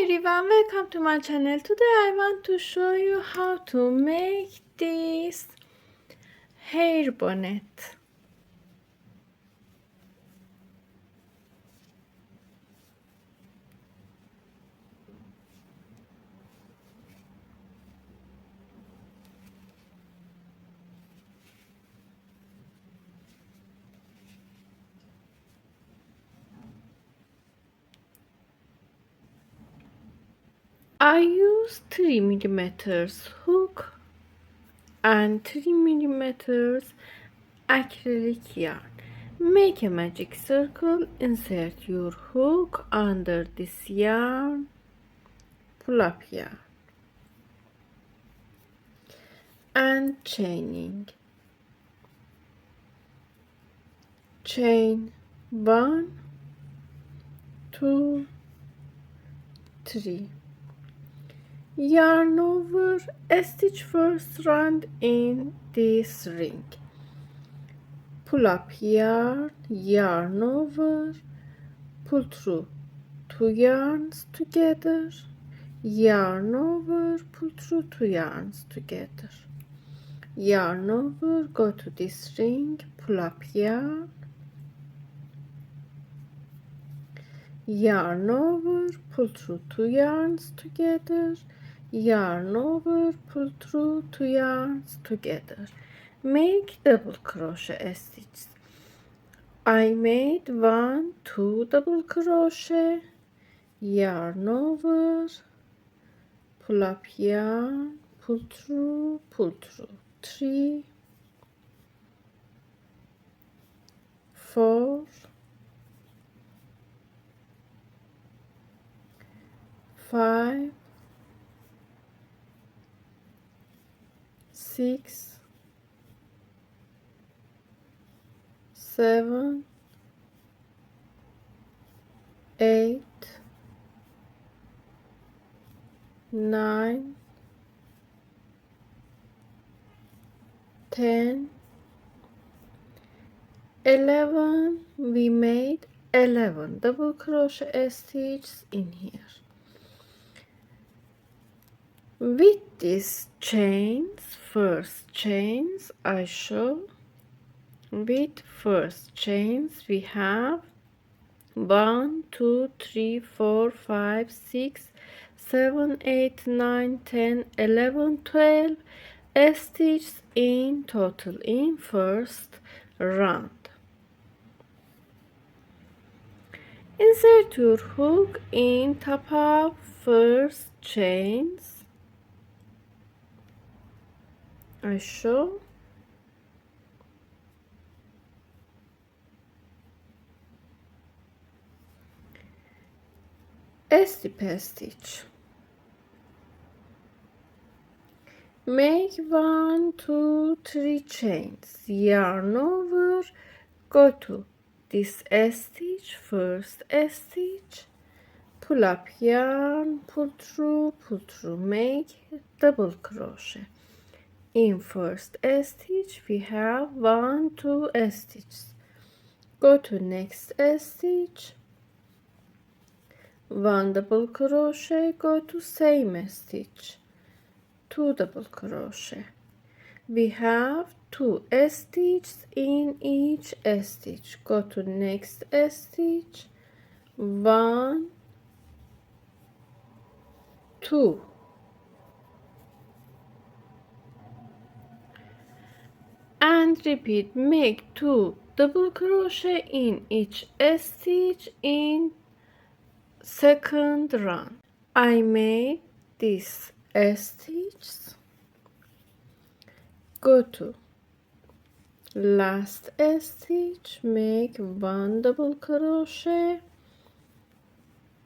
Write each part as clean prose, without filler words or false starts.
Everyone, welcome to my channel. Today I want to show you how to make this hair bonnet. I use 3mm hook and 3mm acrylic yarn. Make a magic circle, insert your hook under this yarn, pull up yarn and chaining. Chain 1, 2, 3. Yarn over, stitch first round in this ring. Pull up yarn, yarn over, pull through 2 yarns together, yarn over, pull through 2 yarns together, yarn over, go to this ring, pull up yarn, yarn over, pull through 2 yarns together, yarn over, pull through 2 yarns together. Make double crochet stitches. I made 1, 2 double crochet, yarn over, pull up yarn, pull through, 3, 4, 5, 6, 7, 8, 9, 10, 11. We made 11 double crochet stitches in here. With these chains, first chains I show. With first chains we have 1, 2, 3, 4, 5, 6, 7, 8, 9, 10, 11, 12 stitches in total in first round. Insert your hook in top of first chains. I show. Slip stitch. Make 1, 2, 3 chains. Yarn over. Go to this stitch, first stitch. Pull up yarn, pull through, make double crochet. In first stitch we have 1, 2 stitches. Go to next stitch, 1 double crochet, go to same stitch, 2 double crochet. We have 2 stitches in each stitch. Go to next stitch, 1, 2. And repeat. Make 2 double crochet in each stitch in second round. I made this stitch. Go to last stitch, make 1 double crochet,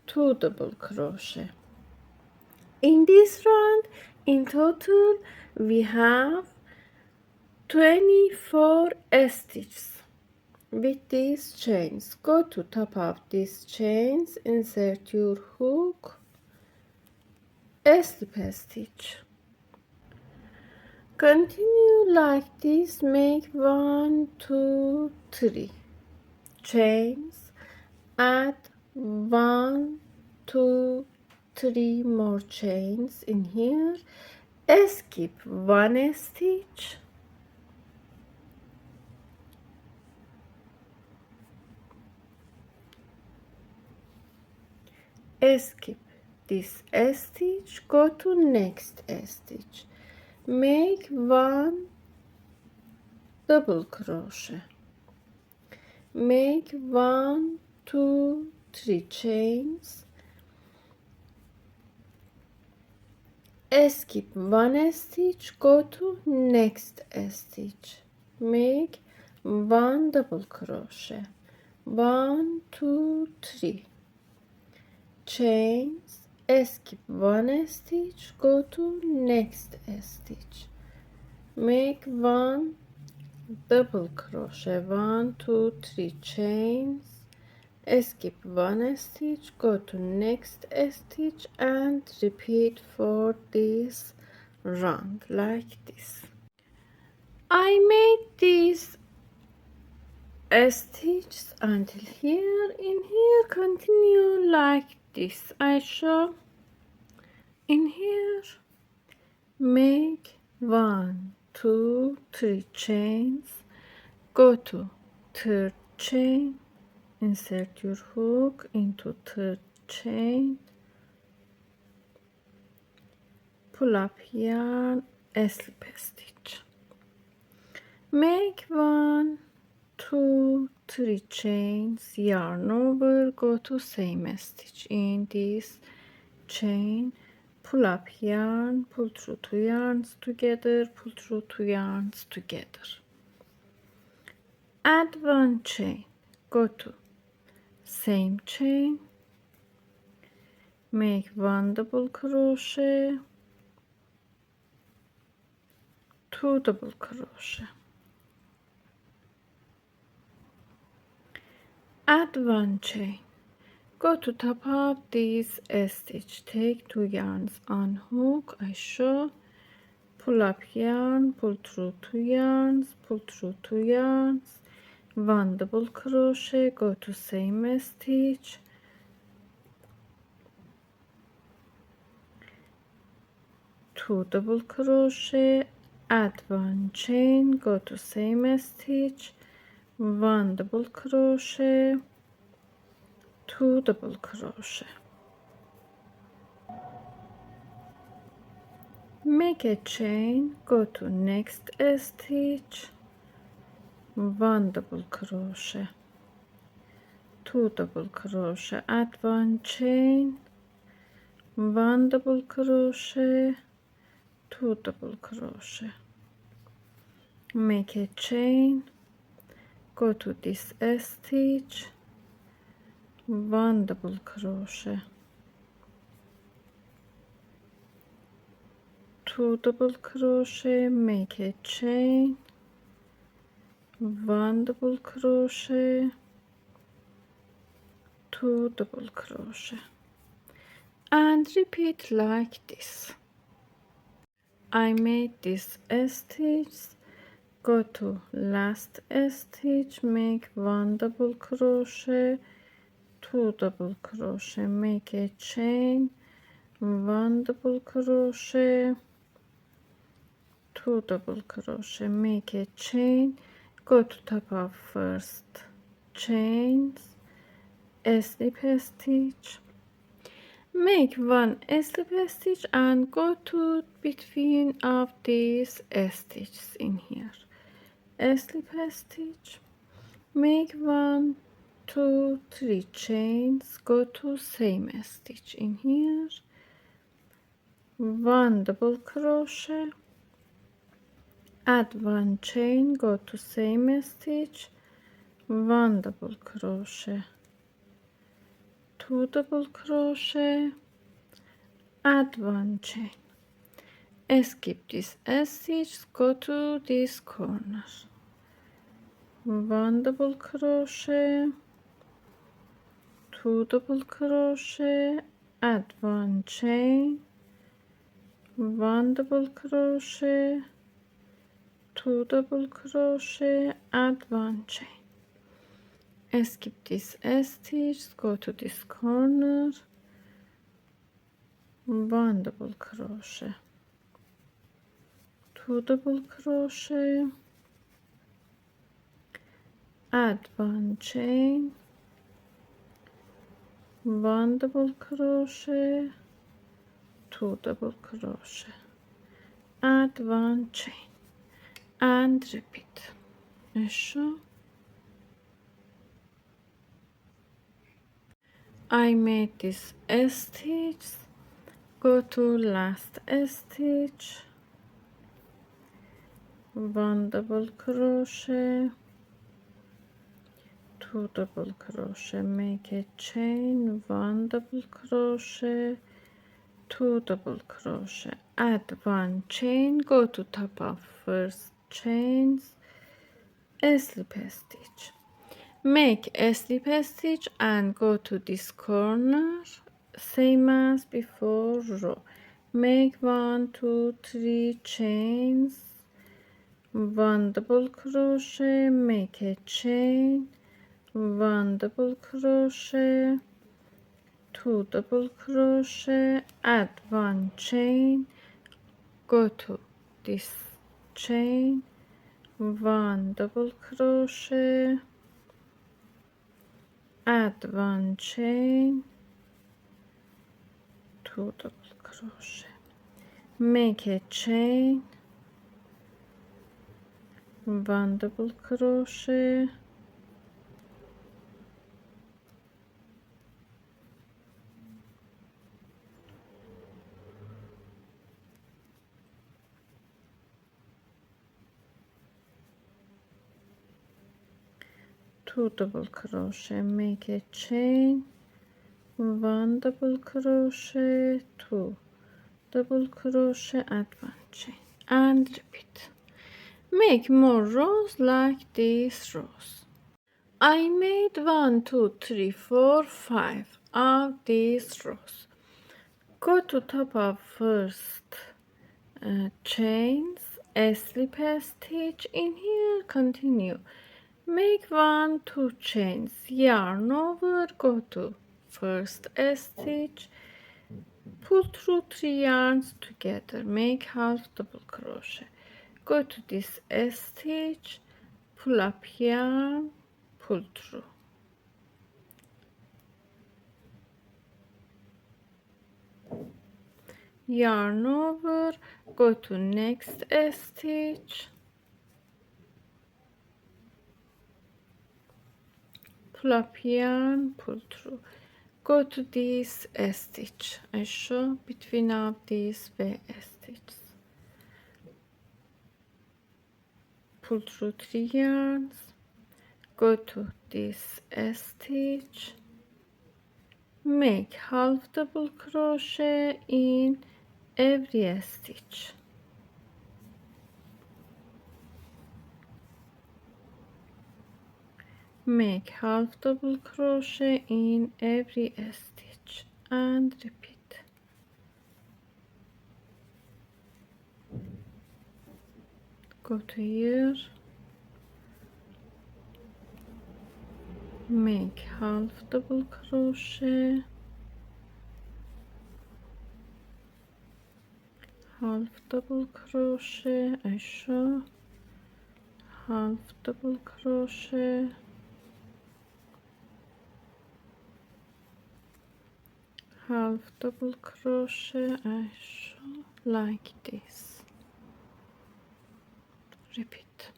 2 double crochet. In this round in total we have 24 stitches with these chains. Go to top of these chains, insert your hook, slip stitch. Continue like this, make 1, 2, 3 chains, add 1, 2, 3 more chains in here, skip 1 stitch, skip this stitch, go to next stitch, make 1 double crochet, make 1 2 3 chains, skip 1 stitch, go to next stitch, make 1 double crochet, 1 2 3 chains, skip 1 stitch, go to next stitch, make 1 double crochet, 1 2 3 chains, skip 1 stitch, go to next stitch and repeat for this round like this. I made these stitches until here. In here continue like this. I show in here, make 1 2 3 chains, go to third chain, insert your hook into third chain, pull up yarn, slip stitch, make 1 2 3 chains, yarn over, go to same stitch in this chain, pull up yarn, pull through 2 yarns together, pull through 2 yarns together, add 1 chain, go to same chain, make 1 double crochet, 2 double crochet, add 1 chain, go to top of this stitch, take 2 yarns, unhook, I show, pull up yarn, pull through 2 yarns, pull through 2 yarns, 1 double crochet, go to same stitch, 2 double crochet, add 1 chain, go to same stitch, 1 double crochet, 2 double crochet, make a chain, go to next stitch, 1 double crochet, 2 double crochet, add 1 chain, 1 double crochet, 2 double crochet, make a chain, go to this stitch, 1 double crochet, 2 double crochet, make a chain, 1 double crochet, 2 double crochet, and repeat like this. I made this stitch, go to last stitch, make 1 double crochet, 2 double crochet, make a chain, 1 double crochet, 2 double crochet, make a chain, go to top of first chains, slip stitch, make 1 slip stitch and go to between of these stitches in here, slip stitch, make 1 2 3 chains, go to same stitch in here, 1 double crochet, add 1 chain, go to same stitch, 1 double crochet, 2 double crochet, add 1 chain, skip this stitch, go to this corner, 1 double crochet, 2 double crochet, add 1 chain, 1 double crochet, 2 double crochet, add 1 chain, skip this stitch, go to this corner, 1 double crochet, 2 double crochet, add 1 chain, 1 double crochet, 2 double crochet, add 1 chain and repeat. Şu. I made this stitch, go to last stitch, 1 double crochet, 2 double crochet, make a chain, 1 double crochet, 2 double crochet, add 1 chain, go to top of first chains, a slip stitch, make a slip stitch and go to this corner, same as before row, make 1 2 3 chains, 1 double crochet, make a chain, 1 double crochet, 2 double crochet, add 1 chain, go to this chain, 1 double crochet, add 1 chain, 2 double crochet, make a chain, 1 double crochet, two double crochet, make a chain, 1 double crochet, 2 double crochet, add 1 chain and repeat. Make more rows like these rows. I made 1 2 3 4 5 of these rows. Go to top of first chains, a slip stitch in here, continue, make 1 2 chains, yarn over, go to first stitch, pull through 3 yarns together, make half double crochet, go to this stitch, pull up yarn, pull through, yarn over, go to next stitch, pull up yarn, pull through, go to this stitch, I show between of these V stitches, pull through 3 yarns, go to this stitch, make half double crochet in every stitch, make half double crochet in every stitch and repeat. Go to here, make half double crochet, half double crochet, I show, half double crochet, half double crochet, I show like this, repeat.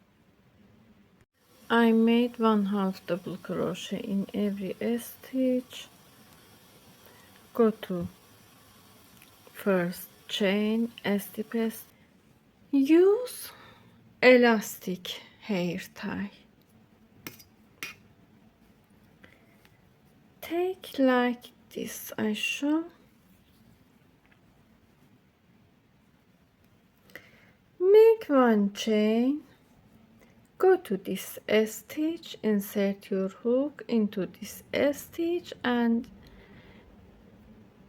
I made 1 half double crochet in every stitch, go to first chain, slip, use elastic hair tie, take like this, I show, make 1 chain, go to this stitch, insert your hook into this stitch and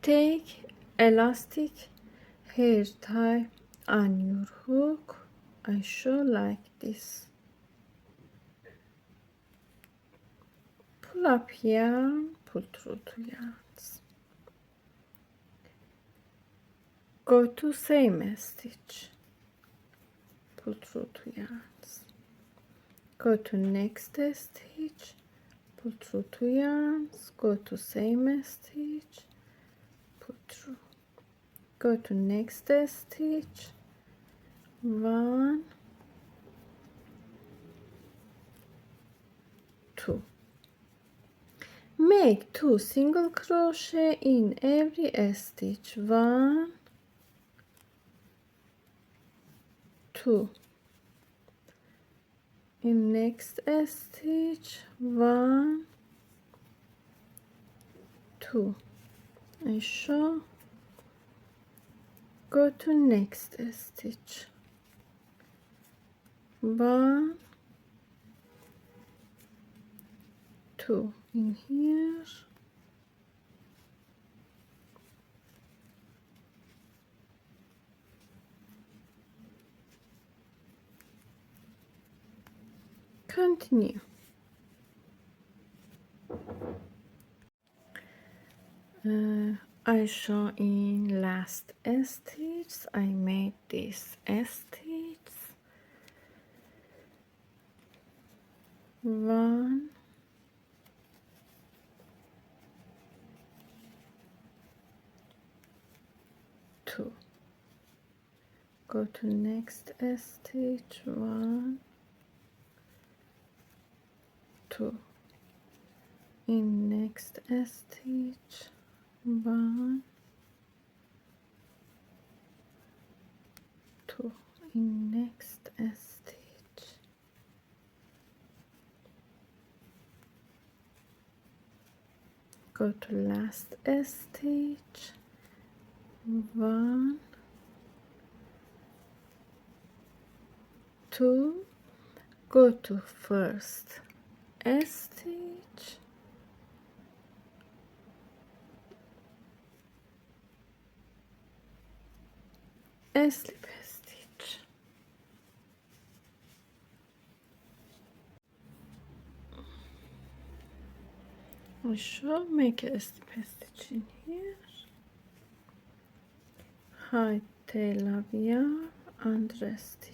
take elastic hair tie on your hook, I show like this, pull up yarn, pull through 2 yarns, Go to same stitch, pull through 2 yarns, go to next stitch, pull through 2 yarns, go to same stitch, pull through, go to next stitch, 1, 2. Make 2 single crochet in every stitch, 1, 2. In next stitch, 1, 2. And show, go to next stitch, 1, 2 in here, continue. I show in last stitch I made this stitch, 1, 2. Go to next stitch, 1, 2. In next stitch, 1, 2. In next stitch, go to last stitch, 1, 2. Go to first stitch, a slip stitch, we should make a slip stitch in here, hide tail of yarn under stitch,